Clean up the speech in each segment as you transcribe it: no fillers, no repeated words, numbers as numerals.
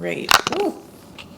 right. Ooh,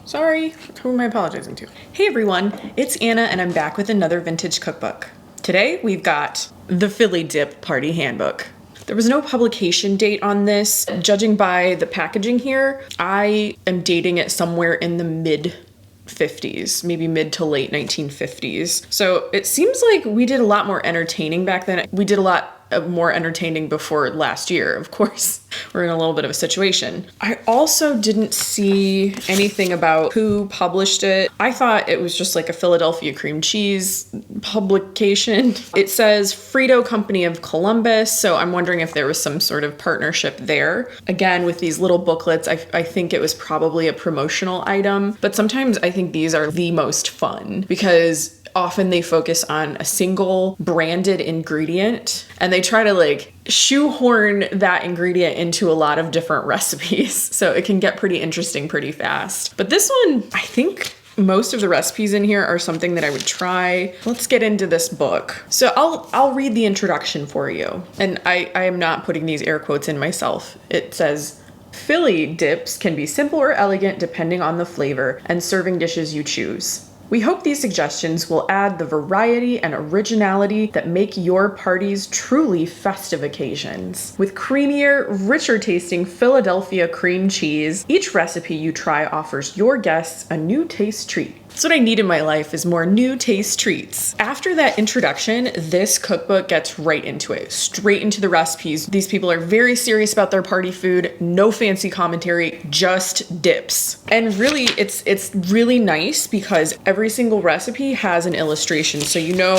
sorry. Who am I apologizing to? Hey everyone, it's Anna and I'm back with another vintage cookbook. Today we've got the Philly Dip Party Handbook. There was no publication date on this. Judging by the packaging here, I am dating it somewhere in the mid-50s, maybe mid to late 1950s. So it seems like we did a lot more entertaining back then. We did a lot more entertaining before last year, of course. We're in a little bit of a situation. I also didn't see anything about who published it. I thought it was just like a Philadelphia cream cheese publication. It says Frito Company of Columbus, so I'm wondering if there was some sort of partnership there. Again, with these little booklets, I think it was probably a promotional item, but sometimes I think these are the most fun because often they focus on a single branded ingredient and they try to like shoehorn that ingredient into a lot of different recipes. So it can get pretty interesting pretty fast. But this one, I think most of the recipes in here are something that I would try. Let's get into this book. So I'll read the introduction for you. And I am not putting these air quotes in myself. It says, Philly dips can be simple or elegant depending on the flavor and serving dishes you choose. We hope these suggestions will add the variety and originality that make your parties truly festive occasions. With creamier, richer tasting Philadelphia cream cheese, each recipe you try offers your guests a new taste treat. That's what I need in my life, is more new taste treats. After that introduction, this cookbook gets right into it, straight into the recipes. These people are very serious about their party food, no fancy commentary, just dips. And really, it's really nice because every single recipe has an illustration, so you know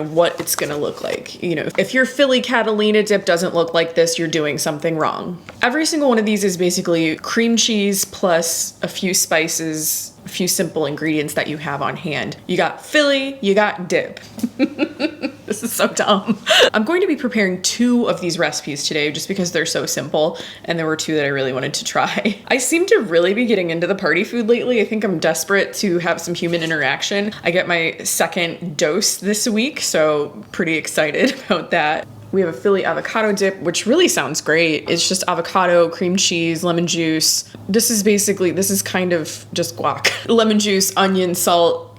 what it's gonna look like. You know, if your Philly Catalina dip doesn't look like this, you're doing something wrong. Every single one of these is basically cream cheese plus a few spices, a few simple ingredients that you have on hand. You got Philly, you got dip. This is so dumb. I'm going to be preparing 2 of these recipes today just because they're so simple, and there were 2 that I really wanted to try. I seem to really be getting into the party food lately. I think I'm desperate to have some human interaction. I get my second dose this week, so pretty excited about that. We have a Philly avocado dip, which really sounds great. It's just avocado, cream cheese, lemon juice. This is kind of just guac. Lemon juice, onion, salt.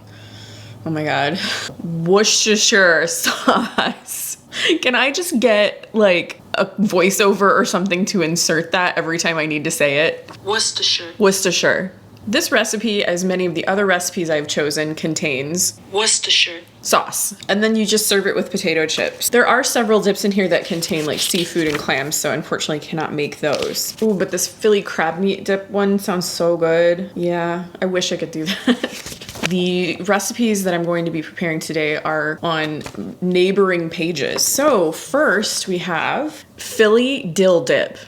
Oh my God. Worcestershire sauce. Can I just get like a voiceover or something to insert that every time I need to say it? Worcestershire. Worcestershire. This recipe, as many of the other recipes I've chosen, contains Worcestershire sauce, and then you just serve it with potato chips. There are several dips in here that contain like seafood and clams, so unfortunately cannot make those. Ooh, but this Philly crab meat dip one sounds so good. Yeah, I wish I could do that. The recipes that I'm going to be preparing today are on neighboring pages. So first we have Philly dill dip.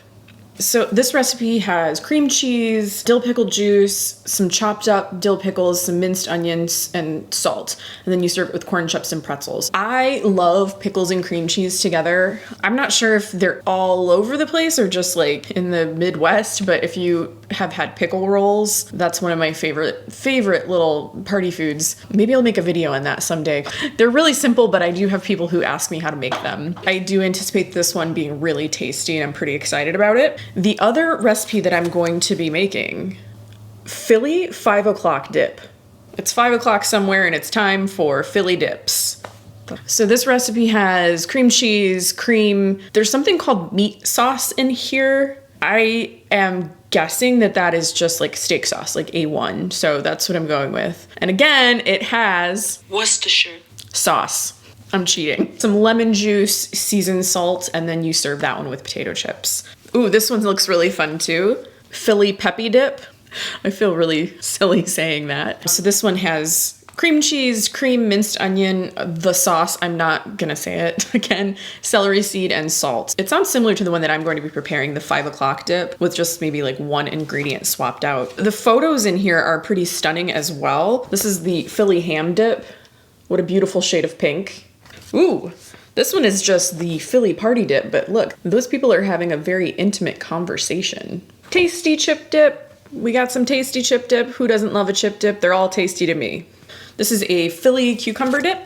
So this recipe has cream cheese, dill pickle juice, some chopped up dill pickles, some minced onions, and salt. And then you serve it with corn chips and pretzels. I love pickles and cream cheese together. I'm not sure if they're all over the place or just like in the Midwest, but if you have had pickle rolls, that's one of my favorite little party foods. Maybe I'll make a video on that someday. They're really simple, but I do have people who ask me how to make them. I do anticipate this one being really tasty, and I'm pretty excited about it. The other recipe that I'm going to be making, Philly 5 o'clock dip. It's 5 o'clock somewhere and it's time for Philly dips. So this recipe has cream cheese, cream. There's something called meat sauce in here. I am guessing that is just like steak sauce, like A1. So that's what I'm going with. And again, it has Worcestershire sauce. I'm cheating. Some lemon juice, seasoned salt, and then you serve that one with potato chips. Ooh, this one looks really fun too. Philly peppy dip. I feel really silly saying that. So this one has cream cheese, cream, minced onion, the sauce, I'm not gonna say it again, celery seed, and salt. It sounds similar to the one that I'm going to be preparing, the 5 o'clock dip, with just maybe like one ingredient swapped out. The photos in here are pretty stunning as well. This is the Philly ham dip. What a beautiful shade of pink. Ooh. This one is just the Philly party dip, but look, those people are having a very intimate conversation. Tasty chip dip. We got some tasty chip dip. Who doesn't love a chip dip? They're all tasty to me. This is a Philly cucumber dip.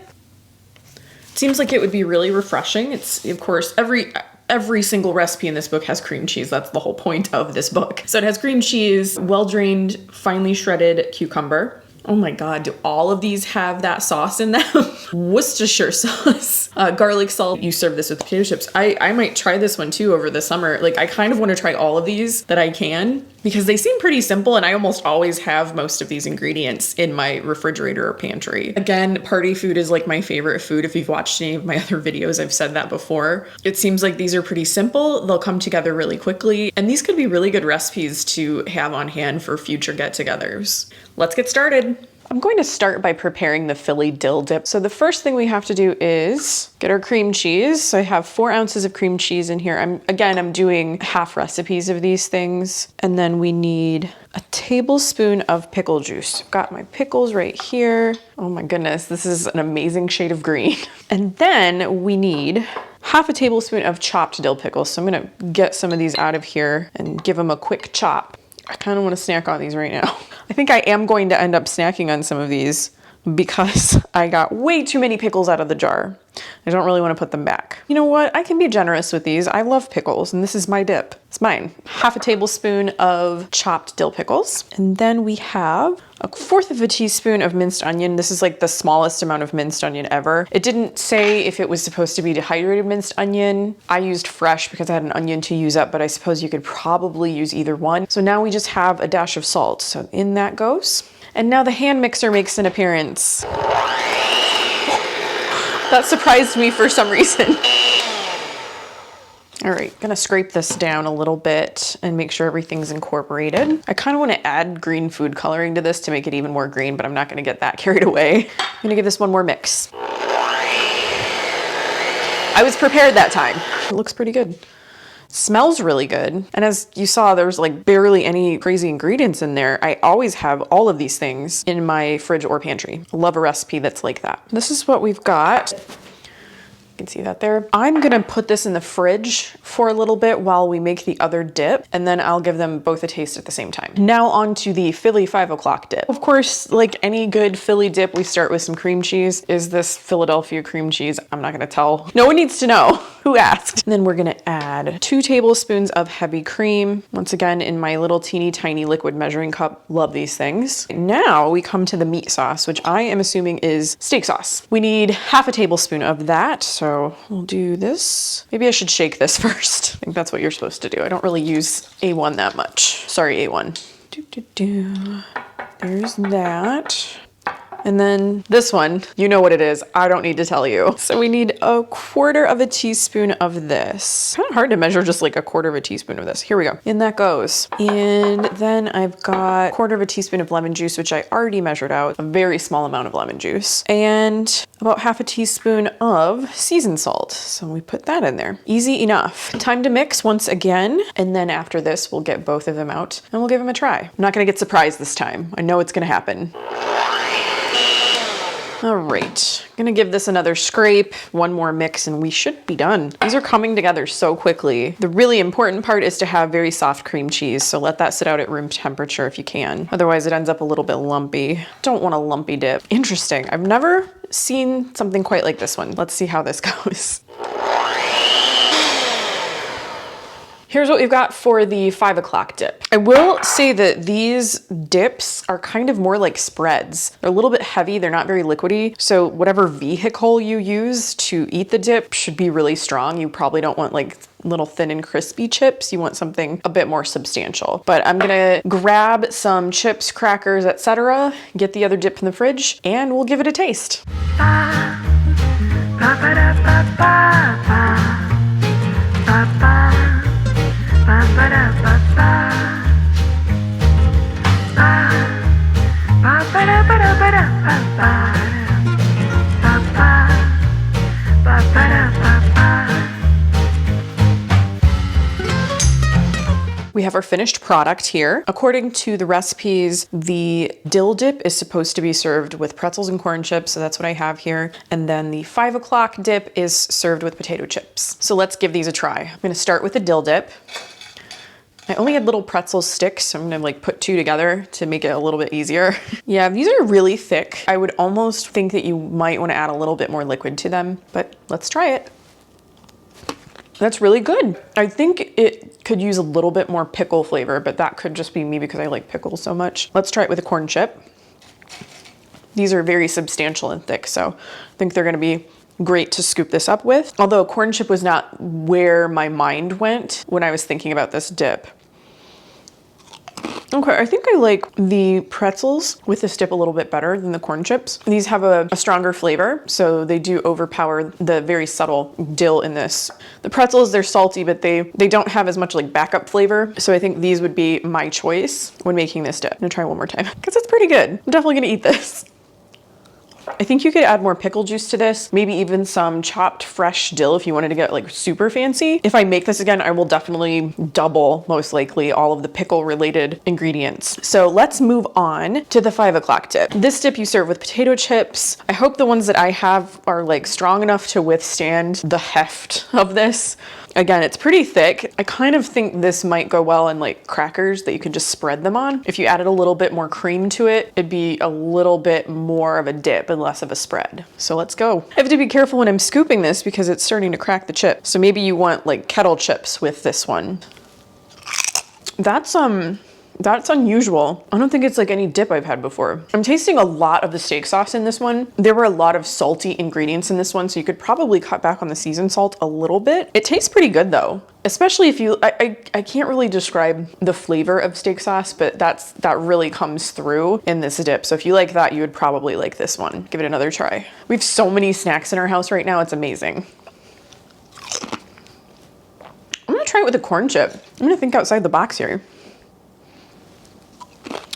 Seems like it would be really refreshing. It's, of course, every Every single recipe in this book has cream cheese. That's the whole point of this book. So it has cream cheese, well-drained, finely shredded cucumber. Oh my God, do all of these have that sauce in them? Worcestershire sauce, garlic salt. You serve this with potato chips. I might try this one too over the summer. Like, I kind of want to try all of these that I can because they seem pretty simple, and I almost always have most of these ingredients in my refrigerator or pantry. Again, party food is like my favorite food. If you've watched any of my other videos, I've said that before. It seems like these are pretty simple. They'll come together really quickly, and these could be really good recipes to have on hand for future get-togethers. Let's get started. I'm going to start by preparing the Philly dill dip. So the first thing we have to do is get our cream cheese. So I have 4 ounces of cream cheese in here. I'm doing half recipes of these things. And then we need a tablespoon of pickle juice. I've got my pickles right here. Oh my goodness, this is an amazing shade of green. And then we need half a tablespoon of chopped dill pickles. So I'm gonna get some of these out of here and give them a quick chop. I kind of want to snack on these right now. I think I am going to end up snacking on some of these because I got way too many pickles out of the jar. I don't really want to put them back. You know what? I can be generous with these. I love pickles, and this is my dip. It's mine. Half a tablespoon of chopped dill pickles. And then we have 1/4 of a teaspoon of minced onion. This is like the smallest amount of minced onion ever. It didn't say if it was supposed to be dehydrated minced onion. I used fresh because I had an onion to use up, but I suppose you could probably use either one. So now we just have a dash of salt. So in that goes. And now the hand mixer makes an appearance. That surprised me for some reason. All right, gonna scrape this down a little bit and make sure everything's incorporated. I kind of want to add green food coloring to this to make it even more green, but I'm not gonna get that carried away. I'm gonna give this one more mix. I was prepared that time. It looks pretty good. Smells really good. And as you saw, there's like barely any crazy ingredients in there. I always have all of these things in my fridge or pantry. Love a recipe that's like that. This is what we've got. You can see that there. I'm gonna put this in the fridge for a little bit while we make the other dip, and then I'll give them both a taste at the same time. Now on to the Philly 5 o'clock dip. Of course, like any good Philly dip, we start with some cream cheese. Is this Philadelphia cream cheese? I'm not gonna tell. No one needs to know. Who asked? And then we're gonna add 2 tablespoons of heavy cream. Once again, in my little teeny tiny liquid measuring cup. Love these things. Now we come to the meat sauce, which I am assuming is steak sauce. We need half a tablespoon of that. So we'll do this. Maybe I should shake this first. I think that's what you're supposed to do. I don't really use A1 that much. Sorry, A1. There's that. And then this one, you know what it is. I don't need to tell you. So we need 1/4 of a teaspoon of this. Kind of hard to measure just like 1/4 of a teaspoon of this. Here we go. In that goes. And then I've got 1/4 of a teaspoon of lemon juice, which I already measured out. A very small amount of lemon juice. And about half a teaspoon of seasoned salt. So we put that in there. Easy enough. Time to mix once again. And then after this, we'll get both of them out and we'll give them a try. I'm not gonna get surprised this time. I know it's gonna happen. All right, I'm gonna give this another scrape, one more mix, and we should be done. These are coming together so quickly. The really important part is to have very soft cream cheese, so let that sit out at room temperature if you can. Otherwise it ends up a little bit lumpy. Don't want a lumpy dip. Interesting, I've never seen something quite like this one. Let's see how this goes. Here's what we've got for the 5 o'clock dip. I will say that these dips are kind of more like spreads. They're a little bit heavy, they're not very liquidy. So whatever vehicle you use to eat the dip should be really strong. You probably don't want like little thin and crispy chips. You want something a bit more substantial. But I'm gonna grab some chips, crackers, etc., get the other dip in the fridge, and we'll give it a taste. We have our finished product here. According to the recipes, the dill dip is supposed to be served with pretzels and corn chips, so that's what I have here. And then the 5 o'clock dip is served with potato chips. So let's give these a try. I'm gonna start with the dill dip. I only had little pretzel sticks, so I'm gonna like put 2 together to make it a little bit easier. Yeah, these are really thick. I would almost think that you might wanna add a little bit more liquid to them, but let's try it. That's really good. I think it could use a little bit more pickle flavor, but that could just be me because I like pickles so much. Let's try it with a corn chip. These are very substantial and thick, so I think they're gonna be great to scoop this up with. Although a corn chip was not where my mind went when I was thinking about this dip. Okay, I think I like the pretzels with this dip a little bit better than the corn chips. These have a stronger flavor, so they do overpower the very subtle dill in this. The pretzels, they're salty, but they don't have as much like backup flavor. So I think these would be my choice when making this dip. I'm gonna try one more time because it's pretty good. I'm definitely gonna eat this. I think you could add more pickle juice to this, maybe even some chopped fresh dill if you wanted to get like super fancy. If I make this again, I will definitely double, most likely, all of the pickle related ingredients. So let's move on to the 5 o'clock dip. This dip you serve with potato chips. I hope the ones that I have are like strong enough to withstand the heft of this. Again, it's pretty thick. I kind of think this might go well in like crackers that you could just spread them on. If you added a little bit more cream to it, it'd be a little bit more of a dip and less of a spread. So let's go. I have to be careful when I'm scooping this because it's starting to crack the chip. So maybe you want like kettle chips with this one. That's unusual. I don't think it's like any dip I've had before. I'm tasting a lot of the steak sauce in this one. There were a lot of salty ingredients in this one, so you could probably cut back on the seasoned salt a little bit. It tastes pretty good though, especially if you, I can't really describe the flavor of steak sauce, but that really comes through in this dip. So if you like that, you would probably like this one. Give it another try. We have so many snacks in our house right now. It's amazing. I'm gonna try it with a corn chip. I'm gonna think outside the box here.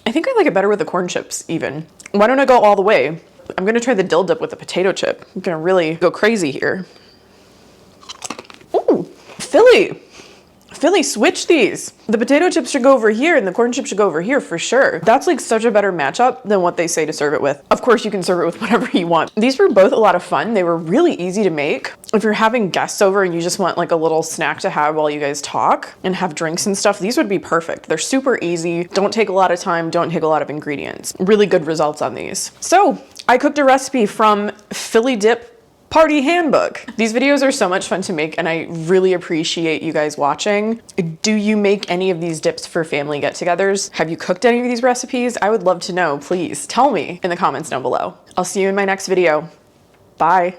I think I like it better with the corn chips even. Why don't I go all the way? I'm gonna try the dill dip with a potato chip. I'm gonna really go crazy here. Ooh, Philly, switch these. The potato chips should go over here and the corn chips should go over here for sure. That's like such a better matchup than what they say to serve it with. Of course, you can serve it with whatever you want. These were both a lot of fun. They were really easy to make. If you're having guests over and you just want like a little snack to have while you guys talk and have drinks and stuff, these would be perfect. They're super easy, don't take a lot of time, don't take a lot of ingredients. Really good results on these. So I cooked a recipe from Philly Dip Party Handbook. These videos are so much fun to make and I really appreciate you guys watching. Do you make any of these dips for family get-togethers? Have you cooked any of these recipes? I would love to know. Please tell me in the comments down below. I'll see you in my next video. Bye.